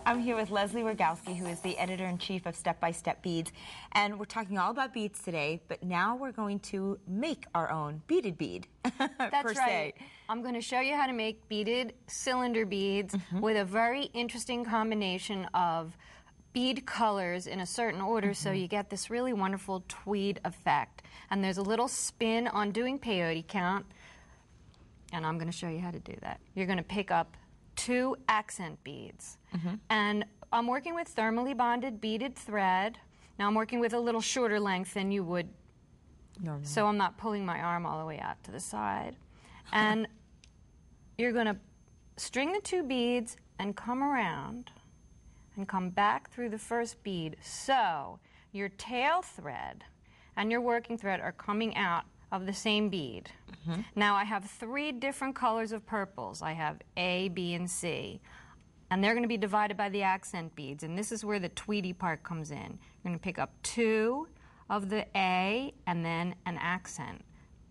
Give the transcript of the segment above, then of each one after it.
I'm here with Leslie Rogalski, who is the editor-in-chief of Step by Step Beads, and we're talking all about beads today, but now we're going to make our own beaded bead. That's right. I'm going to show you how to make beaded cylinder beads with a very interesting combination of bead colors in a certain order, so you get this really wonderful tweed effect. And there's a little spin on doing peyote count, and I'm going to show you how to do that. You're going to pick up 2 accent beads. And I'm working with thermally bonded beaded thread. Now I'm working with a little shorter length than you would normally, so I'm not pulling my arm all the way out to the side. And you're going to string the 2 beads and come around and come back through the first bead. So your tail thread and your working thread are coming out of the same bead. Now I have 3 different colors of purples. I have A, B, and C. And they're going to be divided by the accent beads. And this is where the tweedy part comes in. You're going to pick up 2 of the A and then an accent.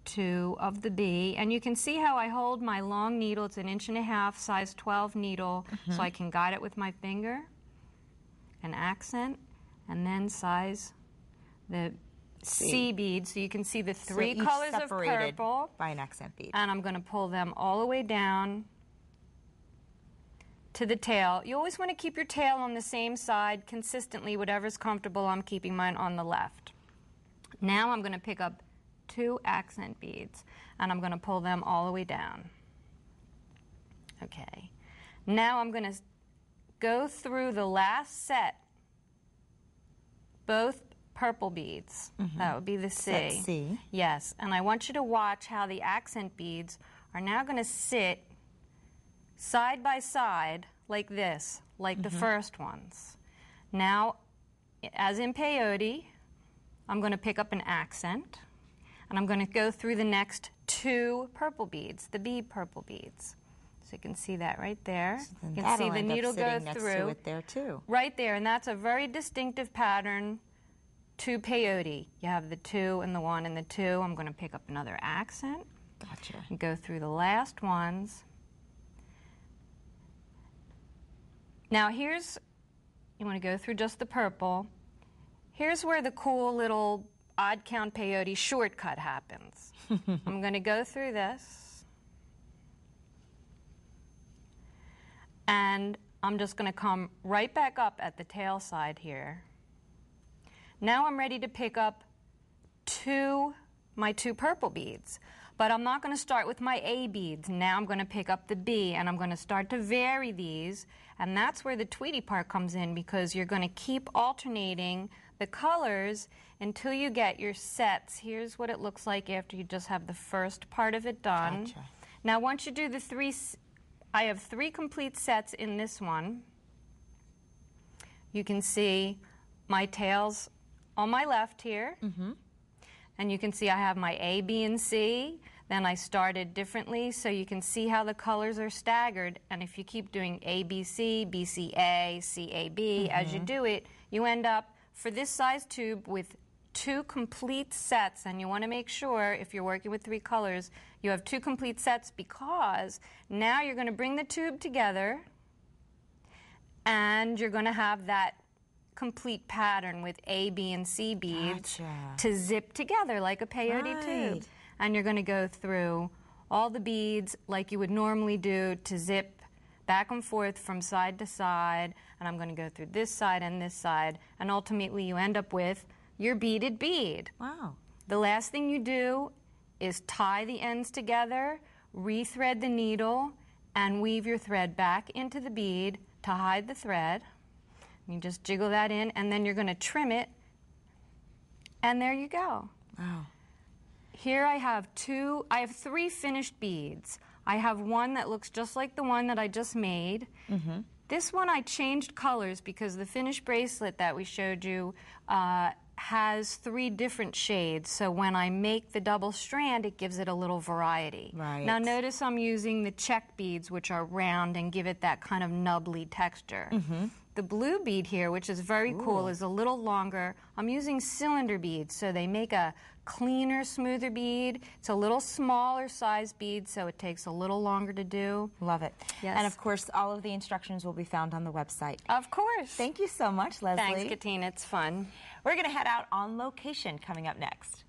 2 of the B. And you can see how I hold my long needle. It's an 1.5 inch, size 12 needle, so I can guide it with my finger. An accent, and then size the C bead, so you can see the 3 colors of purple by an accent bead. And I'm going to pull them all the way down to the tail. You always want to keep your tail on the same side consistently, whatever's comfortable. I'm keeping mine on the left. Now I'm going to pick up 2 accent beads and I'm going to pull them all the way down. Okay. Now I'm going to go through the last set, both purple beads. That would be the C. That's C. Yes, and I want you to watch how the accent beads are now going to sit side by side like this, like the first ones. Now, as in peyote, I'm going to pick up an accent, and I'm going to go through the next 2 purple beads, the B purple beads. So you can see that right there. So you can see the needle go next through. To it there too. Right there, and that's a very distinctive pattern to peyote. You have the 2 and the 1 and the 2. I'm going to pick up another accent. Gotcha. And go through the last ones. Now here's, you want to go through just the purple. Here's where the cool little odd count peyote shortcut happens. I'm going to go through this. And I'm just going to come right back up at the tail side here. Now I'm ready to pick up my 2 purple beads. But I'm not going to start with my A beads. Now I'm going to pick up the B, and I'm going to start to vary these. And that's where the tweedy part comes in, because you're going to keep alternating the colors until you get your sets. Here's what it looks like after you just have the first part of it done. Gotcha. Now once you do the 3, I have 3 complete sets in this one. You can see my tails on my left here. And you can see I have my A, B, and C. Then I started differently, so you can see how the colors are staggered. And if you keep doing A, B, C, B, C, A, C, A, B, as you do it, you end up, for this size tube, with 2 complete sets. And you want to make sure, if you're working with 3 colors, you have 2 complete sets, because now you're going to bring the tube together and you're going to have that complete pattern with A, B, and C beads to zip together like a peyote tube. And you're going to go through all the beads like you would normally do to zip back and forth from side to side. And I'm going to go through this side, and ultimately you end up with your beaded bead. Wow. The last thing you do is tie the ends together, rethread the needle, and weave your thread back into the bead to hide the thread. You just jiggle that in, and then you're going to trim it, and there you go. Wow. Here I have 3 finished beads. I have one that looks just like the one that I just made. This one I changed colors because the finished bracelet that we showed you has 3 different shades, so when I make the double strand, it gives it a little variety. Right. Now notice I'm using the check beads, which are round and give it that kind of nubbly texture. The blue bead here, which is very cool, is a little longer. I'm using cylinder beads, so they make a cleaner, smoother bead. It's a little smaller size bead, so it takes a little longer to do. Love it. Yes. And of course, all of the instructions will be found on the website. Of course. Thank you so much, Leslie. Thanks, Katina. It's fun. We're going to head out on location coming up next.